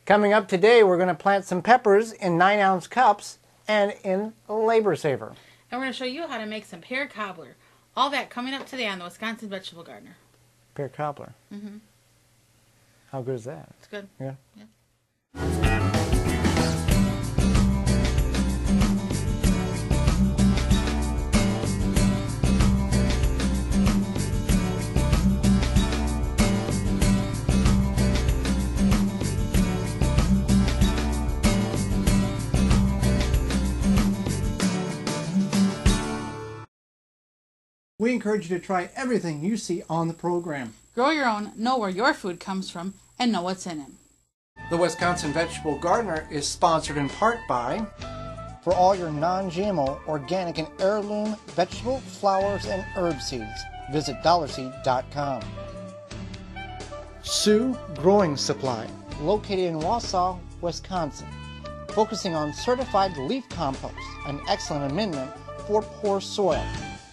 Coming up today, we're going to plant some peppers in 9-ounce cups and in Labor Saver. And we're going to show you how to make some pear cobbler. All that coming up today on the Wisconsin Vegetable Gardener. Pear cobbler? Mm-hmm. How good is that? It's good. Yeah? Yeah. We encourage you to try everything you see on the program. Grow your own, know where your food comes from, and know what's in it. The Wisconsin Vegetable Gardener is sponsored in part by... For all your non-GMO, organic, and heirloom vegetable, flowers, and herb seeds, visit dollarseed.com. Sioux Growing Supply, located in Wausau, Wisconsin, focusing on certified leaf compost, an excellent amendment for poor soil.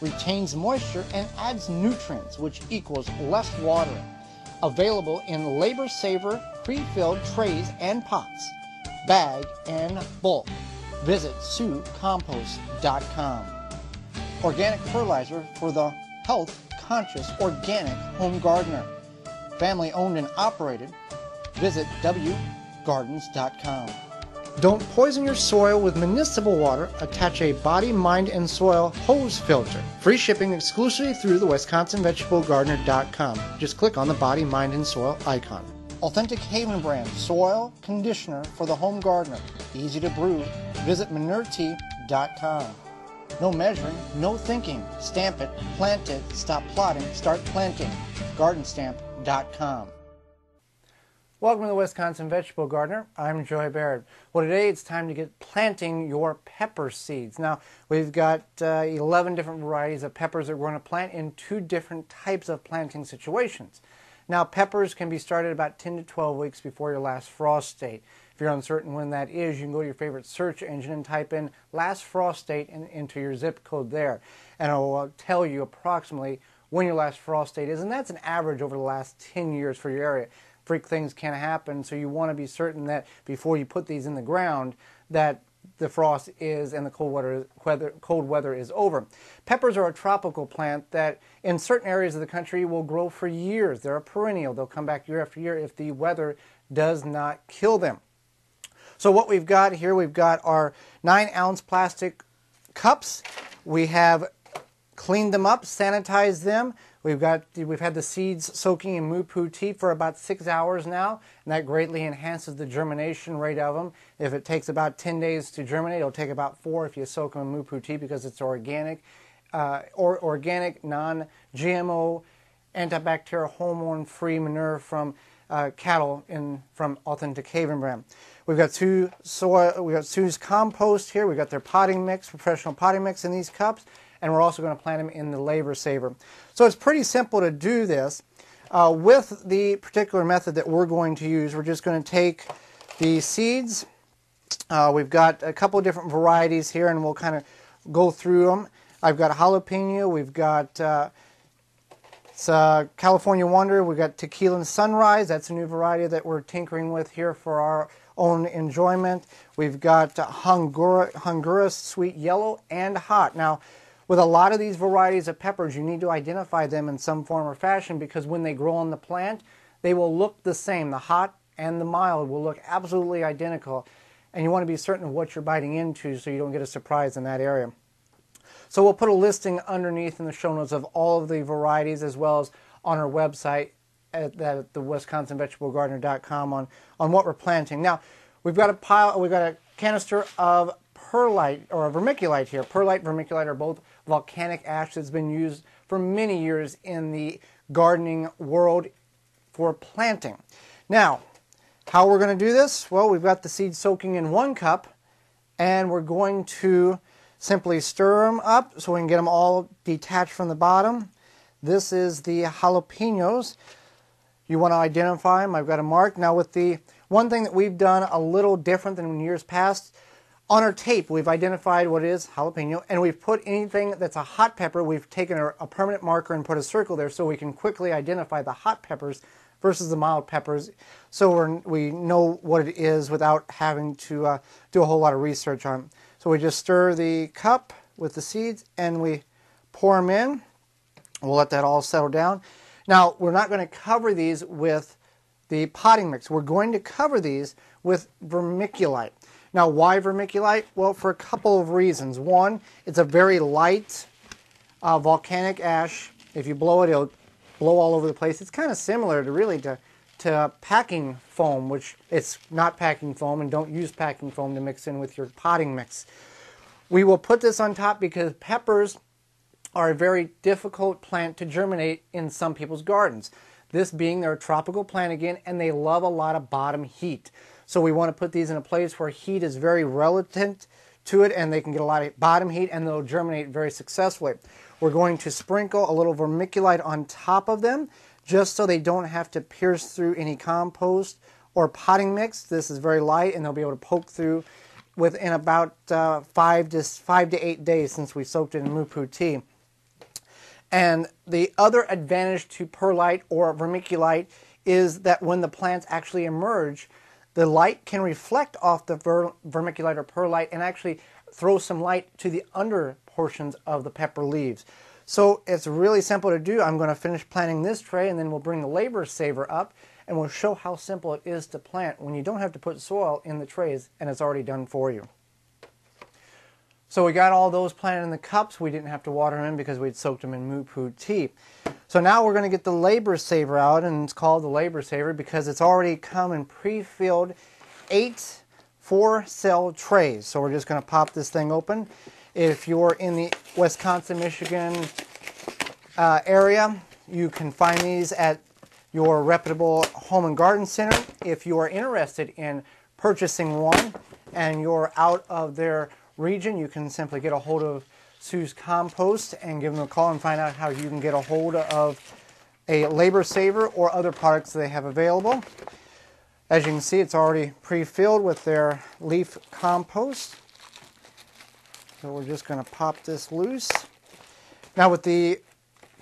Retains moisture and adds nutrients, which equals less watering. Available in Labor Saver pre-filled trays and pots, bag and bulk. Visit SiouxCompost.com. Organic fertilizer for the health-conscious organic home gardener. Family owned and operated. Visit thewiveggardeners.com. Don't poison your soil with municipal water. Attach a body, mind, and soil hose filter. Free shipping exclusively through the WisconsinVegetableGardener.com. Just click on the body, mind, and soil icon. Authentic Haven brand soil conditioner for the home gardener. Easy to brew. Visit ManureTea.com. No measuring, no thinking. Stamp it, plant it, stop plotting, start planting. GardenStamp.com. Welcome to the Wisconsin Vegetable Gardener. I'm Joy Baird. Well, today it's time to get planting your pepper seeds. Now, we've got 11 different varieties of peppers that we're going to plant in 2 different types of planting situations. Now, peppers can be started about 10 to 12 weeks before your last frost date. If you're uncertain when that is, you can go to your favorite search engine and type in last frost date and enter your zip code there. And it will tell you approximately when your last frost date is, and that's an average over the last 10 years for your area. Freak things can happen, so you want to be certain that before you put these in the ground that the frost is and the cold weather is over. Peppers are a tropical plant that in certain areas of the country will grow for years. They're a perennial. They'll come back year after year if the weather does not kill them. So what we've got here, we've got our 9-ounce plastic cups. We have cleaned them up, sanitized them. We've had the seeds soaking in moo-poo tea for about 6 hours now, and that greatly enhances the germination rate of them. If it takes about 10 days to germinate, it'll take about 4 if you soak them in moo-poo tea because it's organic, organic, non-GMO, antibacterial, hormone-free manure from cattle from Authentic Haven brand. We've got Sioux's compost here. We've got their potting mix, professional potting mix in these cups. And we're also going to plant them in the Labor Saver. So it's pretty simple to do this. With the particular method that we're going to use, we're just going to take the seeds. We've got a couple of different varieties here, and we'll kind of go through them. I've got Jalapeno, we've got California Wonder, we've got Tequila Sunrise. That's a new variety that we're tinkering with here for our own enjoyment. We've got Hungarian Sweet Yellow and Hot. Now, with a lot of these varieties of peppers, you need to identify them in some form or fashion because when they grow on the plant, they will look the same. The hot and the mild will look absolutely identical, and you want to be certain of what you're biting into so you don't get a surprise in that area. So we'll put a listing underneath in the show notes of all of the varieties as well as on our website at the WisconsinVegetableGardener.com on what we're planting. Now, we've got a canister of perlite or vermiculite here. Perlite, vermiculite are both volcanic ash that's been used for many years in the gardening world for planting. Now, how we're going to do this? Well, we've got the seeds soaking in 1 cup, and we're going to simply stir them up so we can get them all detached from the bottom. This is the jalapenos. You want to identify them. I've got a mark. Now, with the one thing that we've done a little different than in years past, on our tape, we've identified what is jalapeno, and we've put anything that's a hot pepper, we've taken a permanent marker and put a circle there so we can quickly identify the hot peppers versus the mild peppers, so we know what it is without having to do a whole lot of research on it. So we just stir the cup with the seeds and we pour them in. We'll let that all settle down. Now, we're not going to cover these with the potting mix. We're going to cover these with vermiculite. Now, why vermiculite? Well, for a couple of reasons. One, it's a very light volcanic ash. If you blow it, it'll blow all over the place. It's kind of similar to packing foam, which it's not packing foam, and don't use packing foam to mix in with your potting mix. We will put this on top because peppers are a very difficult plant to germinate in some people's gardens. This being they're a tropical plant again, and they love a lot of bottom heat. So we want to put these in a place where heat is very relative to it, and they can get a lot of bottom heat, and they'll germinate very successfully. We're going to sprinkle a little vermiculite on top of them, just so they don't have to pierce through any compost or potting mix. This is very light, and they'll be able to poke through within about 5 to 8 days since we soaked it in moo-poo tea. And the other advantage to perlite or vermiculite is that when the plants actually emerge, the light can reflect off the vermiculite or perlite and actually throw some light to the under portions of the pepper leaves. So it's really simple to do. I'm going to finish planting this tray, and then we'll bring the labor saver up and we'll show how simple it is to plant when you don't have to put soil in the trays and it's already done for you. So we got all those planted in the cups. We didn't have to water them in because we'd soaked them in moo-poo tea. So now we're going to get the labor saver out, and it's called the labor saver because it's already come in pre-filled 8 4-cell trays. So we're just going to pop this thing open. If you're in the Wisconsin, Michigan area, you can find these at your reputable home and garden center. If you are interested in purchasing one and you're out of their region, you can simply get a hold of Sue's Compost and give them a call and find out how you can get a hold of a labor saver or other products they have available. As you can see, it's already pre-filled with their leaf compost. So we're just going to pop this loose. Now with the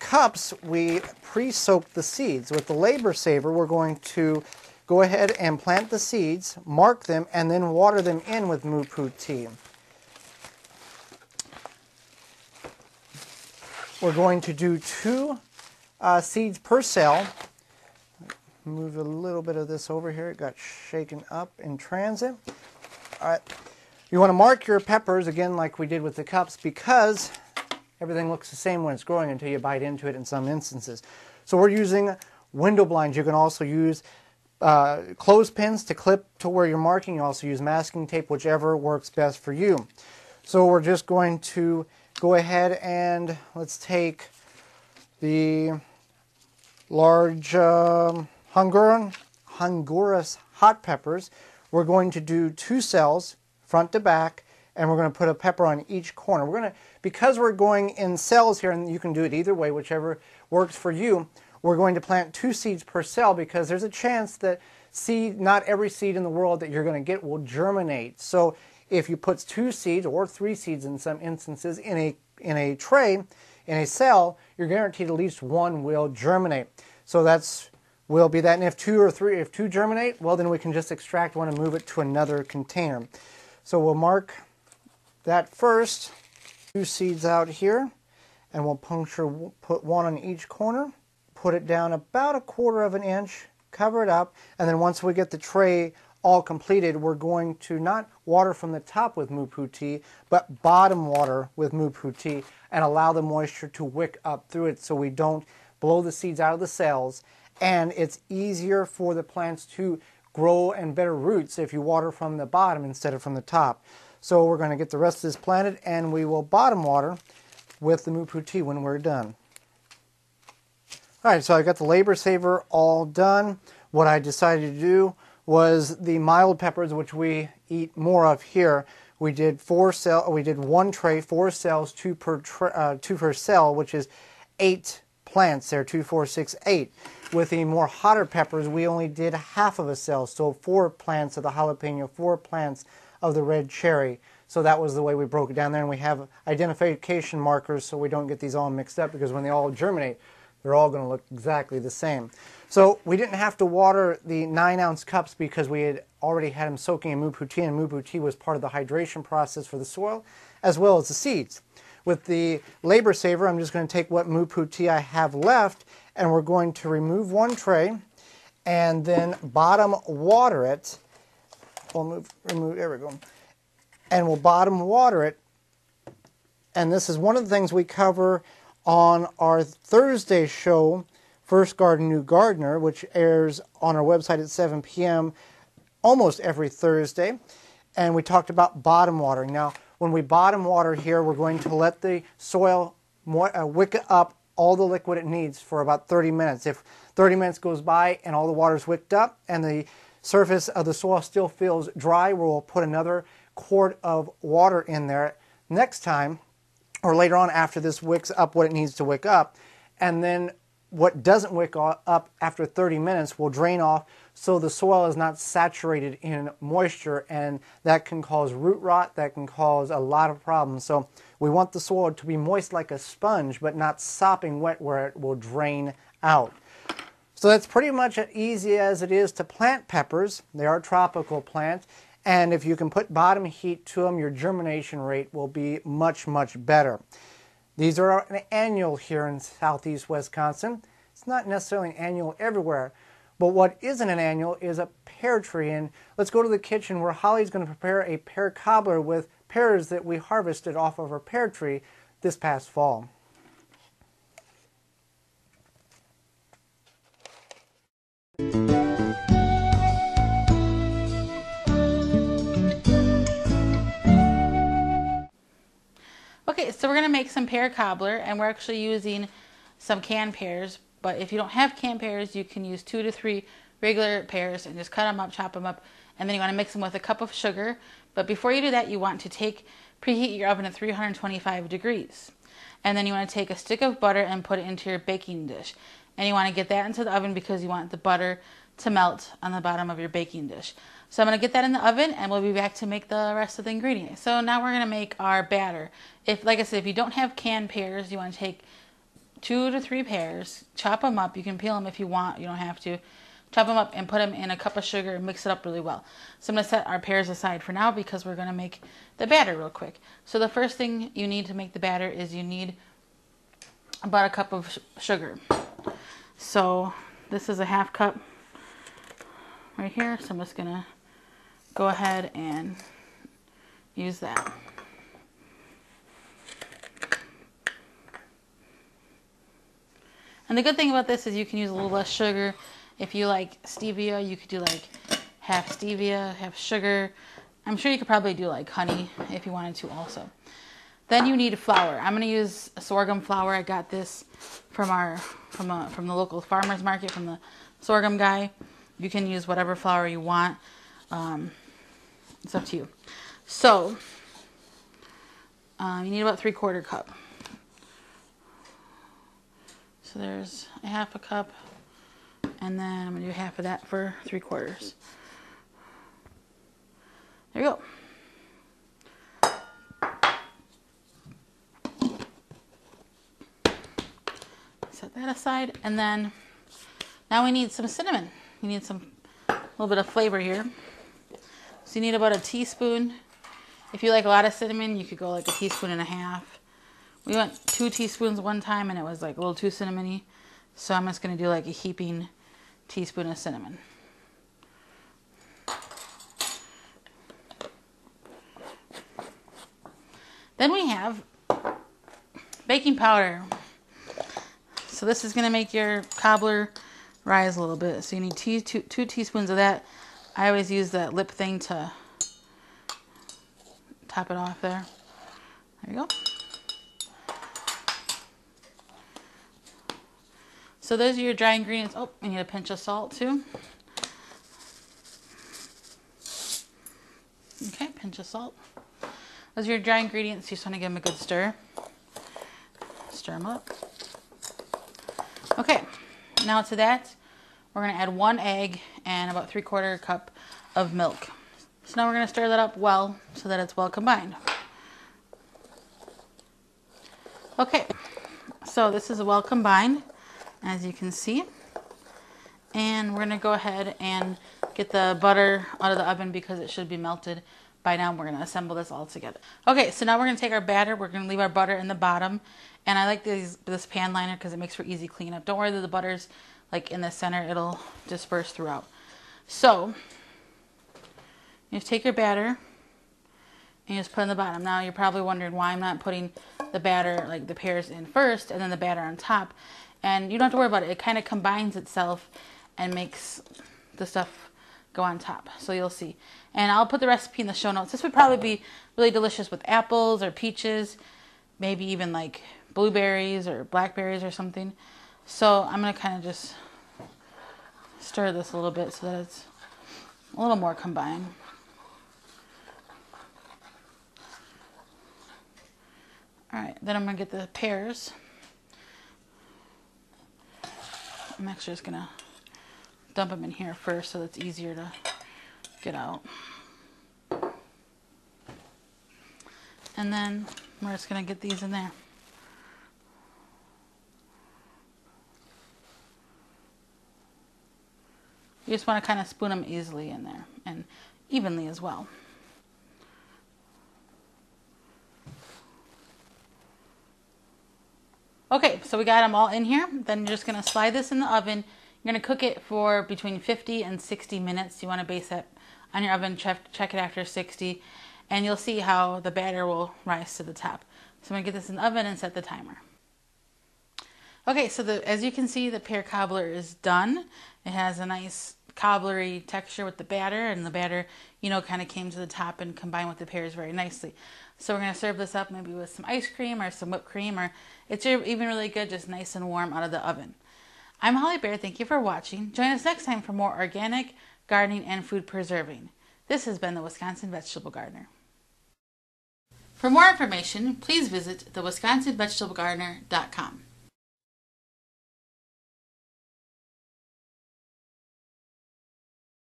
cups, we pre-soaked the seeds. With the labor saver, we're going to go ahead and plant the seeds, mark them, and then water them in with moo-poo tea. We're going to do 2 seeds per cell. Move a little bit of this over here. It got shaken up in transit. All right. You want to mark your peppers, again, like we did with the cups, because everything looks the same when it's growing until you bite into it in some instances. So we're using window blinds. You can also use clothespins to clip to where you're marking. You also use masking tape, whichever works best for you. So we're just going to go ahead and let's take the large Hungarian hot peppers. We're going to do 2 cells, front to back, and we're going to put a pepper on each corner. Because we're going in cells here, and you can do it either way, whichever works for you, we're going to plant 2 seeds per cell because there's a chance that not every seed in the world that you're going to get will germinate. So if you put 2 seeds or 3 seeds in some instances in a tray, in a cell, you're guaranteed at least 1 will germinate. So will be that. And if 2 germinate, well, then we can just extract 1 and move it to another container. So we'll mark that first. 2 seeds out here, and we'll put 1 on each corner. Put it down about 1/4 of an inch, cover it up, and then once we get the tray all completed, we're going to not water from the top with moo-poo tea, but bottom water with moo-poo tea and allow the moisture to wick up through it so we don't blow the seeds out of the cells. And it's easier for the plants to grow and better roots if you water from the bottom instead of from the top. So we're going to get the rest of this planted, and we will bottom water with the moo-poo tea when we're done. Alright, so I got the labor saver all done. What I decided to do was the mild peppers, which we eat more of here. We did 1 tray, 4 cells, 2 per cell, which is 8 plants there, 2, 4, 6, 8. With the more hotter peppers, we only did half of a cell, so 4 plants of the jalapeno, 4 plants of the red cherry. So that was the way we broke it down there, and we have identification markers so we don't get these all mixed up, because when they all germinate, they're all going to look exactly the same. So we didn't have to water the 9-ounce cups because we had already had them soaking in moo-poo tea, and moo-poo tea was part of the hydration process for the soil as well as the seeds. With the labor saver, I'm just going to take what moo-poo tea I have left, and we're going to remove one tray and then bottom water it. We'll remove, there we go. And we'll bottom water it. And this is one of the things we cover on our Thursday show, First Garden, New Gardener, which airs on our website at 7 p.m. almost every Thursday. And we talked about bottom watering. Now, when we bottom water here, we're going to let the soil wick up all the liquid it needs for about 30 minutes. If 30 minutes goes by and all the water's wicked up and the surface of the soil still feels dry, we'll put another quart of water in there next time, or later on after this wicks up what it needs to wick up. And then what doesn't wick up after 30 minutes will drain off so the soil is not saturated in moisture, and that can cause root rot, that can cause a lot of problems. So we want the soil to be moist like a sponge, but not sopping wet where it will drain out. So that's pretty much as easy as it is to plant peppers. They are tropical plants, and if you can put bottom heat to them, your germination rate will be much, much better. These are an annual here in southeast Wisconsin. It's not necessarily an annual everywhere, but what isn't an annual is a pear tree. And let's go to the kitchen where Holly's going to prepare a pear cobbler with pears that we harvested off of our pear tree this past fall. Okay, so we're going to make some pear cobbler, and we're actually using some canned pears, but if you don't have canned pears, you can use 2 to 3 regular pears and just cut them up, chop them up, and then you want to mix them with a cup of sugar. But before you do that, you want to preheat your oven at 325 degrees. And then you want to take a stick of butter and put it into your baking dish. And you want to get that into the oven because you want the butter to melt on the bottom of your baking dish. So I'm going to get that in the oven, and we'll be back to make the rest of the ingredients. So now we're going to make our batter. Like I said, if you don't have canned pears, you want to take 2 to 3 pears, chop them up. You can peel them if you want. You don't have to. Chop them up and put them in a cup of sugar and mix it up really well. So I'm going to set our pears aside for now because we're going to make the batter real quick. So the first thing you need to make the batter is you need about a cup of sugar. So this is a half cup right here. So I'm just going to go ahead and use that. And the good thing about this is you can use a little less sugar. If you like stevia, you could do like half stevia, half sugar. I'm sure you could probably do like honey if you wanted to also. Then you need flour. I'm going to use sorghum flour. I got this from the local farmer's market, from the sorghum guy. You can use whatever flour you want. It's up to you. So you need about 3/4 cup. So there's a half a cup, and then I'm going to do half of that for 3/4. There you go. Set that aside, and then now we need some cinnamon. You need a little bit of flavor here. So you need about a teaspoon. If you like a lot of cinnamon, you could go like 1.5 teaspoons. We went 2 teaspoons one time and it was like a little too cinnamony. So I'm just going to do like a heaping teaspoon of cinnamon. Then we have baking powder. So this is going to make your cobbler rise a little bit. So you need 2 teaspoons of that. I always use that lip thing to top it off there. There you go. So those are your dry ingredients. Oh, we need a pinch of salt too. Okay, pinch of salt. Those are your dry ingredients. You just want to give them a good stir. Stir them up. Okay, now to that, we're going to add 1 egg and about 3/4 cup of milk. So now we're going to stir that up well so that it's well combined. Okay, so this is well combined, as you can see. And we're going to go ahead and get the butter out of the oven because it should be melted by now. We're going to assemble this all together. Okay, so now we're going to take our batter. We're going to leave our butter in the bottom. And I like this pan liner because it makes for easy cleanup. Don't worry that the butter's like in the center. It'll disperse throughout. So you just take your batter and you just put it in the bottom. Now you're probably wondering why I'm not putting the batter, like the pears, in first and then the batter on top. And you don't have to worry about it. It kind of combines itself and makes the stuff go on top. So you'll see. And I'll put the recipe in the show notes. This would probably be really delicious with apples or peaches, maybe even like blueberries or blackberries or something. So I'm going to kind of just stir this a little bit so that it's a little more combined. Alright, then I'm going to get the pears. I'm actually just going to dump them in here first so it's easier to get out. And then we're just going to get these in there. You just want to kind of spoon them easily in there and evenly as well. Okay, so we got them all in here. Then you're just going to slide this in the oven. You're going to cook it for between 50 and 60 minutes. You want to base it on your oven, check it after 60, and you'll see how the batter will rise to the top. So I'm going to get this in the oven and set the timer. Okay, so as you can see, the pear cobbler is done. It has a nice cobblery texture with the batter, and the batter, you know, kind of came to the top and combined with the pears very nicely. So we're going to serve this up maybe with some ice cream or some whipped cream, or it's even really good just nice and warm out of the oven. I'm Holly Bear. Thank you for watching. Join us next time for more organic, gardening, and food preserving. This has been the Wisconsin Vegetable Gardener. For more information, please visit thewwisconsinvegetablegardener.com.